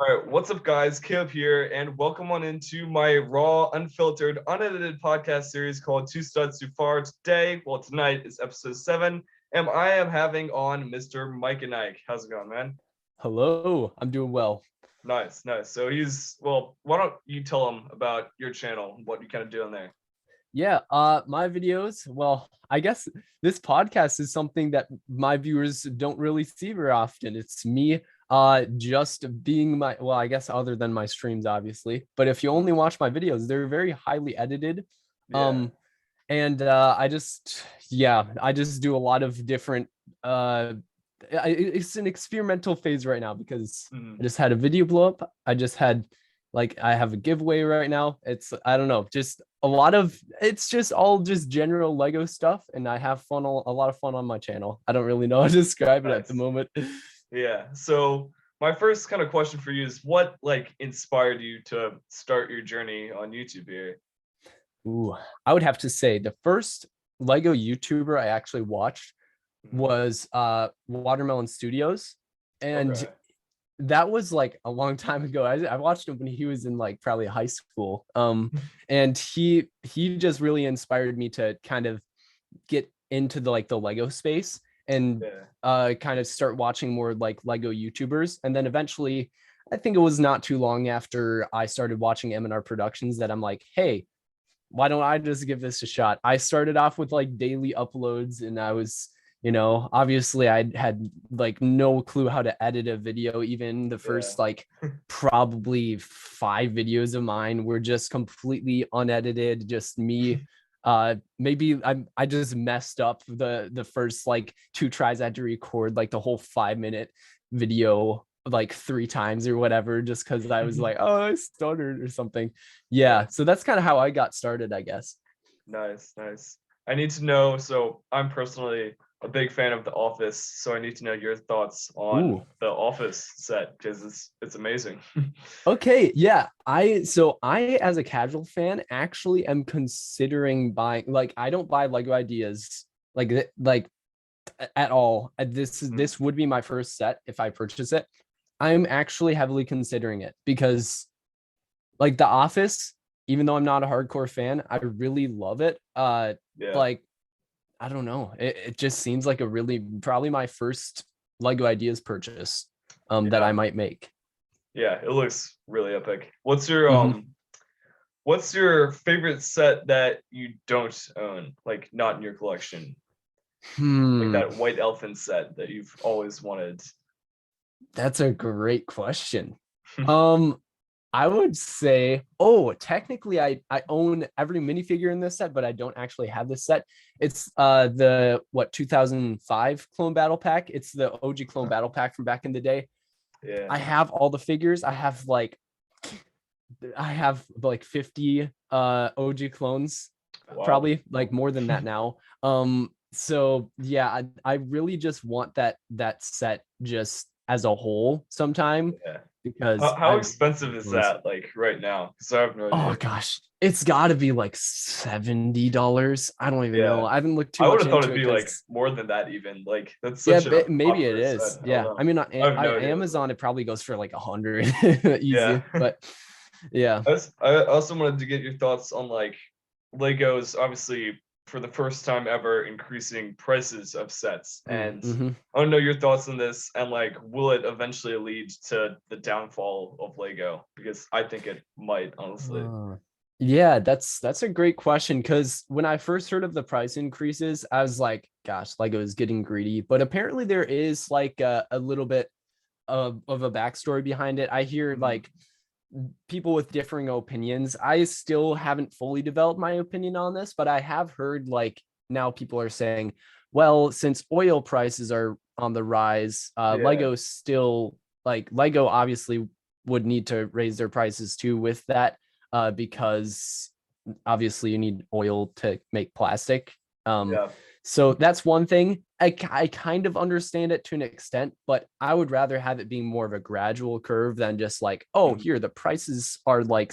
All right, what's up, guys? Caleb here, and welcome on into my raw, unfiltered, unedited podcast series called Two Studs Too Far. Tonight is episode 7, and I am having on Mr. MICAHNIKE. How's it going, man? Hello, I'm doing well. Nice, nice. So why don't you tell him about your channel, what you kind of do on there? Yeah, my videos, well, I guess this podcast is something that my viewers don't really see very often. It's me just being I guess other than my streams, obviously. But if you only watch my videos, they're very highly edited. Yeah, Um, and I just do a lot of different it's an experimental phase right now because I just had a video blow up. I have a giveaway right now. I don't know, just a lot of it's just all just general Lego stuff, and I have fun, a lot of fun on my channel. I don't really know how to describe it at the nice. moment. Yeah. So my first kind of question for you is what inspired you to start your journey on YouTube here? Ooh, I would have to say the first Lego YouTuber I actually watched Mhm. was Watermelon Studios, and Okay. that was like a long time ago. I watched him when he was in like probably high school. And he just really inspired me to kind of get into the Lego space and Yeah. kind of start watching more like Lego YouTubers. And then eventually, I think it was not too long after I started watching M&R Productions that I'm like, hey, why don't I just give this a shot? I started off with like daily uploads, and I was, obviously I had like no clue how to edit a video. Even the Yeah. first like probably 5 videos of mine were just completely unedited, just me. Maybe I just messed up the first like 2 tries. I had to record like the whole 5 minute video like 3 times or whatever, just because I was like, oh, I stuttered or something. Yeah. Yeah, so that's kind of how I got started, I guess. Nice, nice. I need to know, so I'm personally a big fan of The Office, so I need to know your thoughts on Ooh. the Office set because it's amazing. Okay, yeah. I as a casual fan actually am considering buying, like, I don't buy Lego ideas like at all. Mhm. This would be my first set if I purchase it. I'm actually heavily considering it because like The Office, even though I'm not a hardcore fan, I really love it. Yeah. Like I don't know. It just seems like a really probably my first Lego ideas purchase that Yeah. I might make. Yeah, it looks really epic. What's your Mhm. what's your favorite set that you don't own, like not in your collection? Like Hmm. that white elephant set that you've always wanted. That's a great question. Um, I would say, oh, technically I own every minifigure in this set, but I don't actually have this set. It's the 2005 Clone Battle Pack. It's the OG Clone Battle Pack from back in the day. Yeah. I have all the figures. I have like 50 OG clones, Wow. probably like more than that now. So yeah, I really just want that set just as a whole sometime Yeah. because How I expensive is clones. that like right now? Because I have no Oh idea. gosh, it's got to be like $70. I don't even know. Yeah. I haven't looked too I would much have thought into it'd it be like because more than that even. Like that's yeah, such a maybe it popular set. is. I don't Yeah, know. I mean on I have no idea. Amazon it probably goes for like 100 Yeah. easy, but yeah. I also wanted to get your thoughts on like Legos, obviously for the first time ever increasing prices of sets. And Mm-hmm. I want to know your thoughts on this and like will it eventually lead to the downfall of Lego? Because I think it might, honestly. Yeah, that's a great question because when I first heard of the price increases, I was like, gosh, Lego is getting greedy. But apparently there is like a little bit of a backstory behind it. I hear Mhm. like people with differing opinions. I still haven't fully developed my opinion on this, but I have heard like now people are saying, well, since oil prices are on the rise, Yeah. Lego still like Lego obviously would need to raise their prices too with that, because obviously you need oil to make plastic. Um, Yeah. so that's one thing. I kind of understand it to an extent, but I would rather have it being more of a gradual curve than just like, oh, Mhm. here the prices are like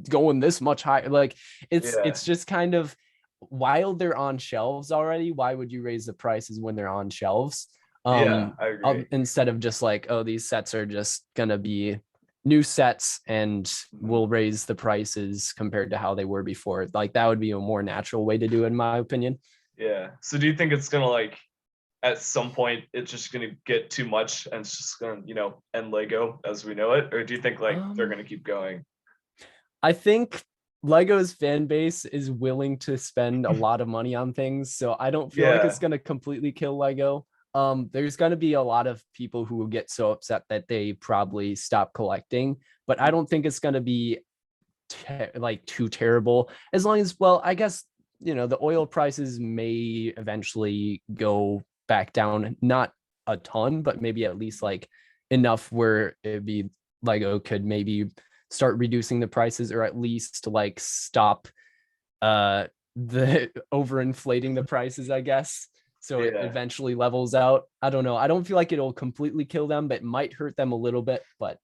going this much higher. Like Yeah. it's just kind of while they're on shelves already, why would you raise the prices when they're on shelves? Yeah, I agree. Instead of just like, oh, these sets are just gonna be new sets and will raise the prices compared to how they were before. Like that would be a more natural way to do it, in my opinion. Yeah. So do you think it's gonna like at some point it's just gonna get too much and it's just gonna, end Lego as we know it? Or do you think like they're gonna keep going? I think Lego's fan base is willing to spend a lot of money on things, so I don't feel like it's gonna completely kill Lego. There's gonna be a lot of people who will get so upset that they probably stop collecting, but I don't think it's gonna be like too terrible, as long as, well, I guess, the oil prices may eventually go back down, not a ton, but maybe at least like enough where it'd be Lego could maybe start reducing the prices, or at least like stop the overinflating the prices, I guess, so it eventually levels out. I don't know, I don't feel like it'll completely kill them, but it might hurt them a little bit, but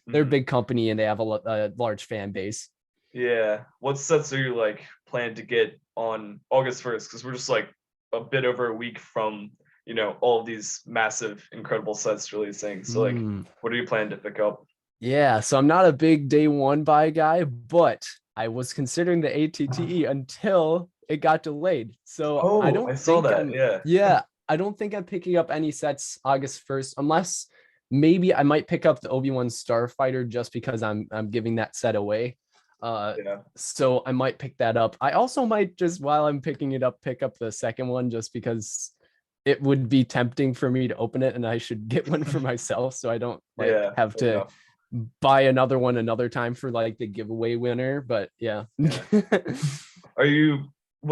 they're a big company and they have a large fan base. Yeah. What sets are you like planning to get on August 1st? Because we're just like a bit over a week from, all of these massive, incredible sets releasing. So like, what are you planning to pick up? Yeah, so I'm not a big day one buy guy, but I was considering the ATTE until it got delayed. So I saw that. Yeah, I don't think I'm picking up any sets August 1st, unless maybe I might pick up the Obi-Wan Starfighter just because I'm giving that set away. So I might pick that up. I also might, just while I'm picking it up, pick up the second one, just because it would be tempting for me to open it and I should get one for myself, so I don't have to buy another one another time for like the giveaway winner. But yeah. What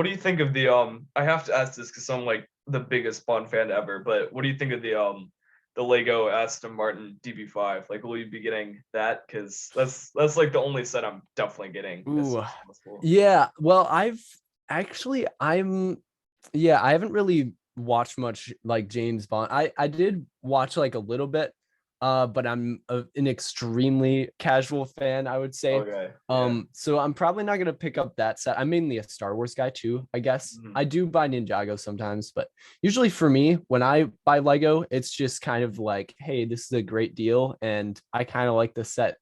do you think of the I have to ask this because I'm like the biggest Bond fan ever, but what do you think of the Lego Aston Martin DB5? Like, will you be getting that? Because that's like the only set I'm definitely getting. Ooh. Yeah, well, I haven't really watched much like James Bond. I did watch like a little bit, but I'm an extremely casual fan, I would say. So I'm probably not gonna pick up that set. I'm mainly a Star Wars guy too, I guess. I do buy Ninjago sometimes, but usually for me, when I buy Lego, it's just kind of like, hey, this is a great deal, and I kind of like the set.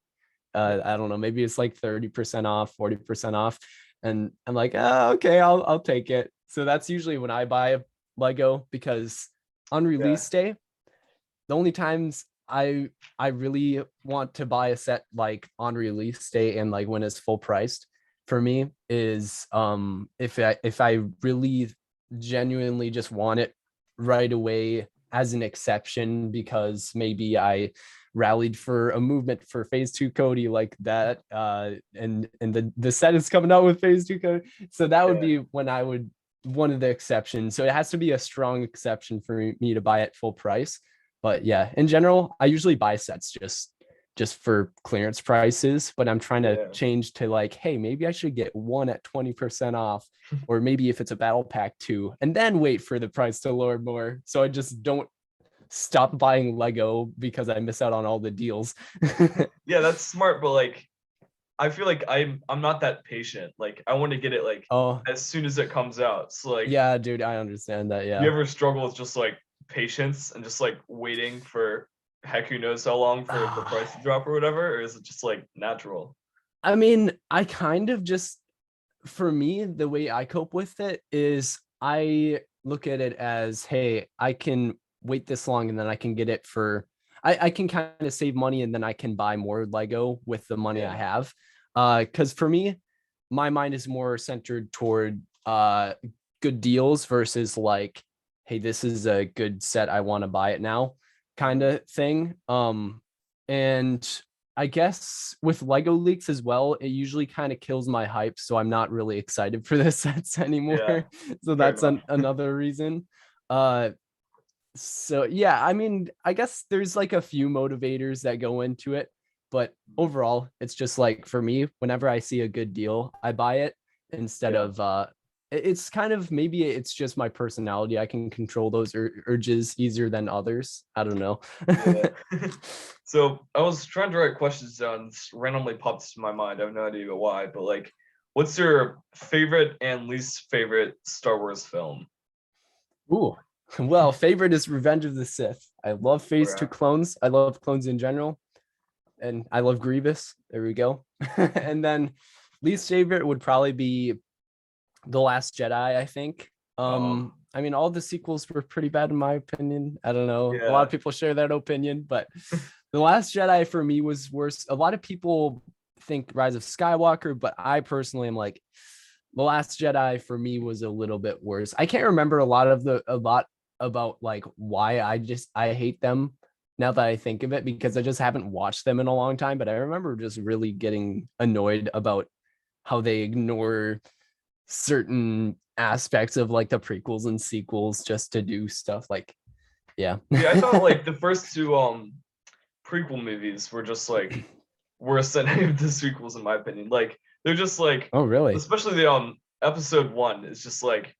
I don't know, maybe it's like 30% off, 40% off, and I'm like, okay, I'll take it. So that's usually when I buy Lego, because on release day, the only times I really want to buy a set like on release day and like when it's full priced for me is if I really genuinely just want it right away as an exception, because maybe I rallied for a movement for phase 2 Cody like that, and the set is coming out with phase 2 Cody, so that would be when I would, one of the exceptions. So it has to be a strong exception for me to buy at full price. But yeah, in general, I usually buy sets just for clearance prices, but I'm trying to change to like, hey, maybe I should get one at 20% off, or maybe if it's a battle pack 2, and then wait for the price to lower more, so I just don't stop buying Lego because I miss out on all the deals. Yeah, that's smart, but like I feel like I'm not that patient. Like I want to get it like as soon as it comes out. So like, yeah, dude, I understand that. Yeah. You ever struggle with just like patience and just like waiting for heck who knows how long for the price to drop or whatever, or is it just like natural? I mean, I kind of just, for me, the way I cope with it is I look at it as, hey, I can wait this long and then I can get it for, I can kind of save money and then I can buy more Lego with the money I have. Because for me, my mind is more centered toward good deals versus like, hey, this is a good set, I want to buy it now kind of thing. And I guess with Lego leaks as well, it usually kind of kills my hype, so I'm not really excited for the sets anymore. So that's another reason. So yeah, I mean, I guess there's like a few motivators that go into it, but overall, it's just like, for me, whenever I see a good deal, I buy it instead of it's kind of, maybe it's just my personality. I can control those urges easier than others. I don't know. So I was trying to write questions down, randomly popped to my mind. I have no idea why, but like, what's your favorite and least favorite Star Wars film? Ooh, well, favorite is Revenge of the Sith. I love phase 2 clones. I love clones in general. and I love Grievous. There we go. And then least favorite would probably be The Last Jedi, I think. Oh, I mean, all the sequels were pretty bad in my opinion. I don't know. A lot yeah. of people share that opinion, but The Last Jedi for me was worse. A lot of people think Rise of Skywalker, but I personally am like, The Last Jedi for me was a little bit worse. I can't remember a lot about like why I hate them now that I think of it, because I just haven't watched them in a long time. But I remember just really getting annoyed about how they ignore certain aspects of like the prequels and sequels just to do stuff like, yeah. Yeah, I thought like the first two prequel movies were just like worse than any of the sequels in my opinion. Like they're just like, Oh, really? especially the episode 1 is just like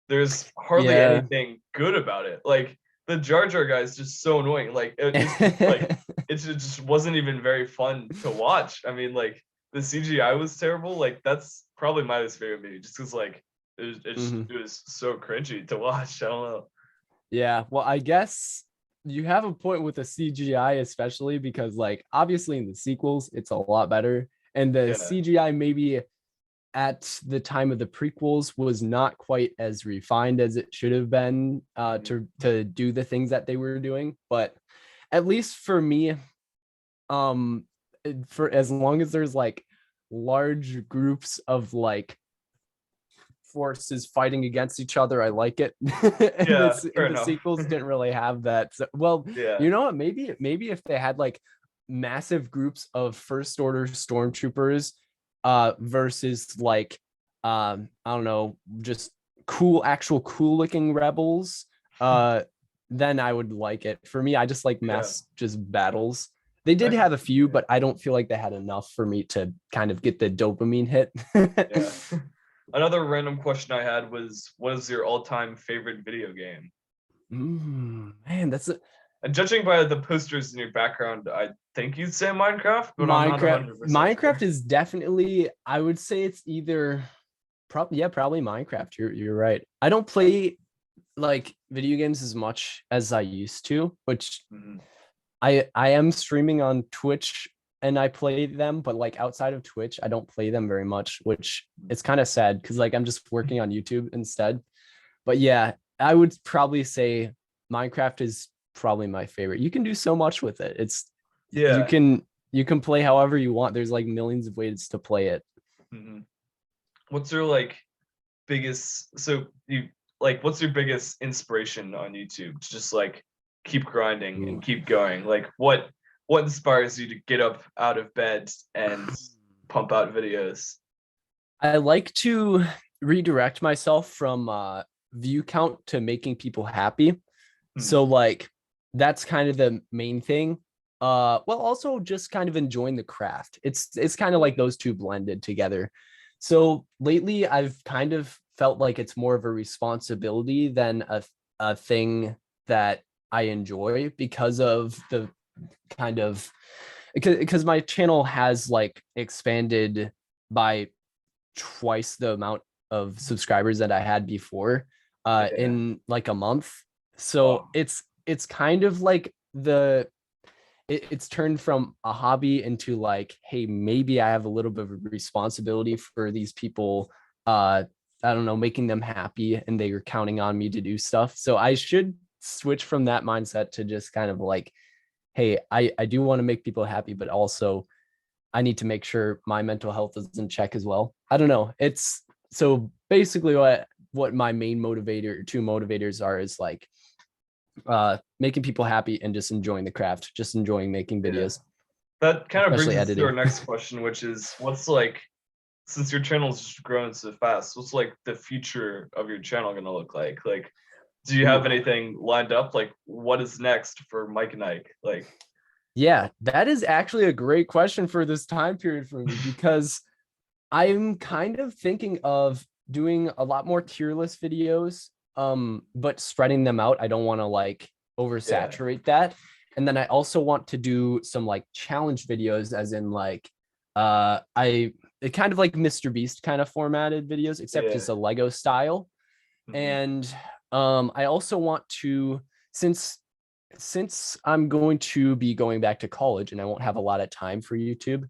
there's hardly Yeah. anything good about it. Like the Jar Jar guy is just so annoying. Like it's just like it just wasn't even very fun to watch. I mean, like the CGI was terrible. Like that's probably my least favorite movie, just because like Mhm. it was so cringy to watch. I don't know. Yeah, well, I guess you have a point with the CGI, especially because, like, obviously in the sequels, it's a lot better. And the Yeah. CGI, maybe at the time of the prequels, was not quite as refined as it should have been Mhm. to do the things that they were doing. But at least for me, um, for as long as there's like large groups of like forces fighting against each other, I like it. and Yeah, this fair and the enough. sequels didn't really have that. So, well, Yeah. you know what? Maybe if they had like massive groups of first order stormtroopers versus like I don't know, just actual cool looking rebels, uh then I would like it. For me, I just like Yeah. mass just battles. They did I can have a see few, that. but I don't feel like they had enough for me to kind of get the dopamine hit. Yeah. Another random question I had was, what is your all-time favorite video game? Man, that's a And judging by the posters in your background, I think you'd say Minecraft, but I'm not Minecraft. 100% Minecraft sure. is definitely, I would say it's either probably Minecraft. You're right. I don't play like video games as much as I used to, which Mhm. I am streaming on Twitch and I play them, but like outside of Twitch, I don't play them very much, which it's kind of sad because like I'm just working on YouTube instead. But yeah, I would probably say Minecraft is probably my favorite. You can do so much with it. It's you Yeah. can you can play however you want. There's like millions of ways to play it. Mhm. What's your like biggest so you like what's your biggest inspiration on YouTube to just like keep grinding and Ooh. keep going? Like what inspires you to get up out of bed and pump out videos? I like to redirect myself from view count to making people happy. Hmm. So like that's kind of the main thing. Well, also just kind of enjoying the craft. It's kind of like Yeah. those two blended together. So lately I've kind of felt like it's more of a responsibility than a thing that I enjoy because of the kind of because my channel has like expanded by twice the amount of subscribers that I had before Yeah. in like a month. So Wow. it's kind of like it's turned from a hobby into like, hey, maybe I have a little bit of a responsibility for these people. I don't know, making them happy and they are counting on me to do stuff. So I should switch from that mindset to just kind of like, hey, I do want to make people happy, but also I need to make sure my mental health is in check as well. I don't know. It's so basically what my main motivator, two motivators are is like making people happy and just enjoying the craft, just enjoying making Yeah. videos, That kind of brings especially us to our editing. next question, which is what's like since your channel's just growing so fast, what's like the future of your channel gonna look like? Like, do you have Ooh. anything lined up? Like, what is next for Mike and Ike? Like, Yeah, that is actually a great question for this time period for me because I'm kind of thinking of doing a lot more tier list videos, but spreading them out. I don't want to like yeah, oversaturate that. And then I also want to do some like challenge videos, as in like I it kind of like Mr. Beast kind of formatted videos, except yeah. just a Lego style. Mhm. And I also want to, since since I'm going to be going back to college and I won't have a lot of time for YouTube,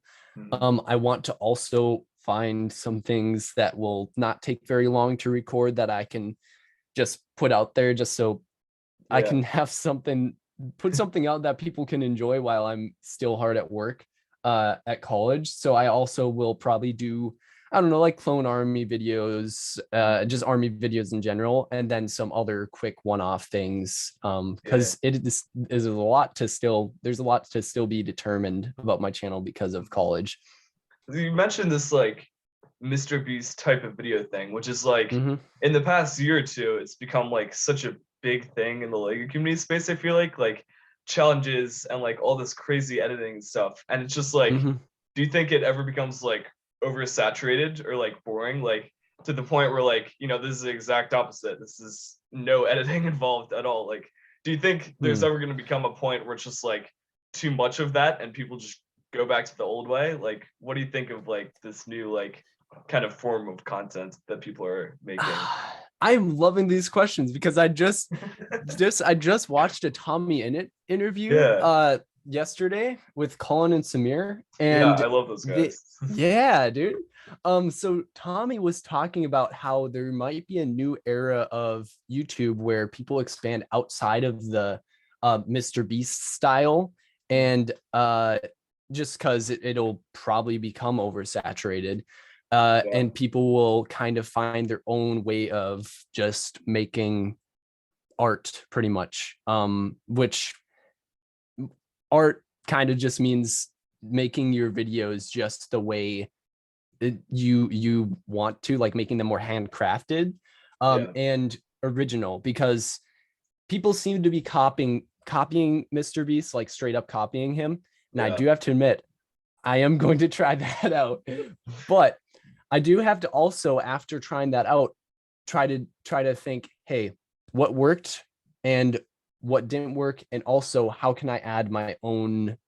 I want to also find some things that will not take very long to record that I can just put out there just so I can have put something out that people can enjoy while I'm still hard at work at college. So I also will probably do, I don't know, like clone army videos, just army videos in general, and then some other quick one-off things. Because there's a lot to still be determined about my channel because of college. You mentioned this like Mr. Beast type of video thing, which is like in the past year or two, it's become like such a big thing in the Lego community space. I feel like challenges and like all this crazy editing and stuff. And it's just like, do you think it ever becomes like oversaturated or like boring, like to the point where like, you know, this is the exact opposite, this is no editing involved at all? Like, do you think there's ever going to become a point where it's just like too much of that and people just go back to the old way? Like, what do you think of like this new like kind of form of content that people are making? I'm loving these questions because I just watched a Tommy Innit interview yesterday with Colin and Samir, and I love those guys. Dude. So Tommy was talking about how there might be a new era of YouTube where people expand outside of the Mr. Beast style, and just because it'll probably become oversaturated. And people will kind of find their own way of just making art, pretty much, which art kind of just means making your videos just the way you want to, like making them more handcrafted and original, because people seem to be copying Mr. Beast, like straight up copying him. And I do have to admit, I am going to try that out, but I do have to also, after trying that out, try to think, hey, what worked and what didn't work, and also how can I add my own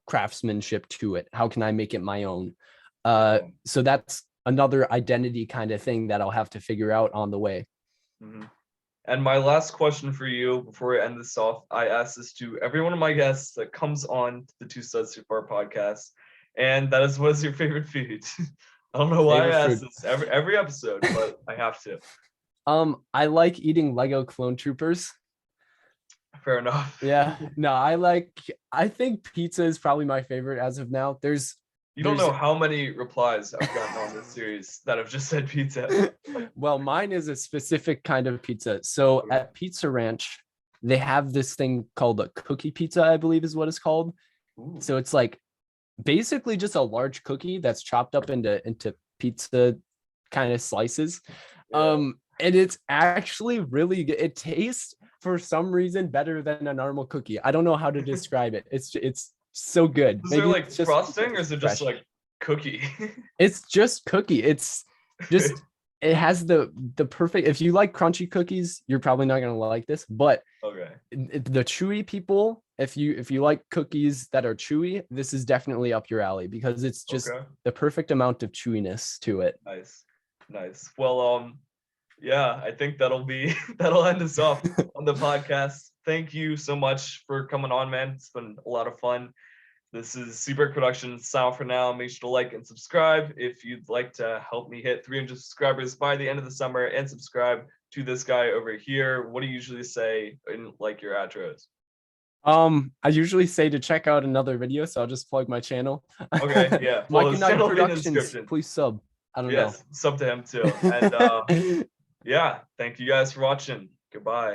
craftsmanship to it? How can I make it my own? So that's another identity kind of thing that I'll have to figure out on the way. And my last question for you before we end this off, I ask this to every one of my guests that comes on the Two Studs Too Far podcast, and that is, what is your favorite food? I don't know why I ask this every episode, but I have to. I like eating Lego Clone Troopers. Fair enough. Yeah, no, I think pizza is probably my favorite as of now. You don't know how many replies I've gotten on this series that have just said pizza. Well, mine is a specific kind of pizza. So at Pizza Ranch, they have this thing called a cookie pizza, I believe is what it's called. So it's like basically just a large cookie that's chopped up into pizza kind of slices. And it's actually really good. It tastes, for some reason, better than a normal cookie. I don't know how to describe it. It's so good. Is there like frosting, or is it just like cookie? It's just cookie. It's just it has the perfect, if you like crunchy cookies, you're probably not gonna like this, but the chewy people, if you like cookies that are chewy, this is definitely up your alley, because it's just the perfect amount of chewiness to it. Nice. Well, yeah, I think that'll end us off on the podcast. Thank you so much for coming on, man. It's been a lot of fun. This is Seabird Productions. Sign off for now. Make sure to like and subscribe if you'd like to help me hit 300 subscribers by the end of the summer, and subscribe to this guy over here. What do you usually say in like your outros? I usually say to check out another video, so I'll just plug my channel. Okay, yeah. Well, MICAHNIKE Productions, please sub. I don't know. Sub to him too. And yeah, thank you guys for watching. Goodbye.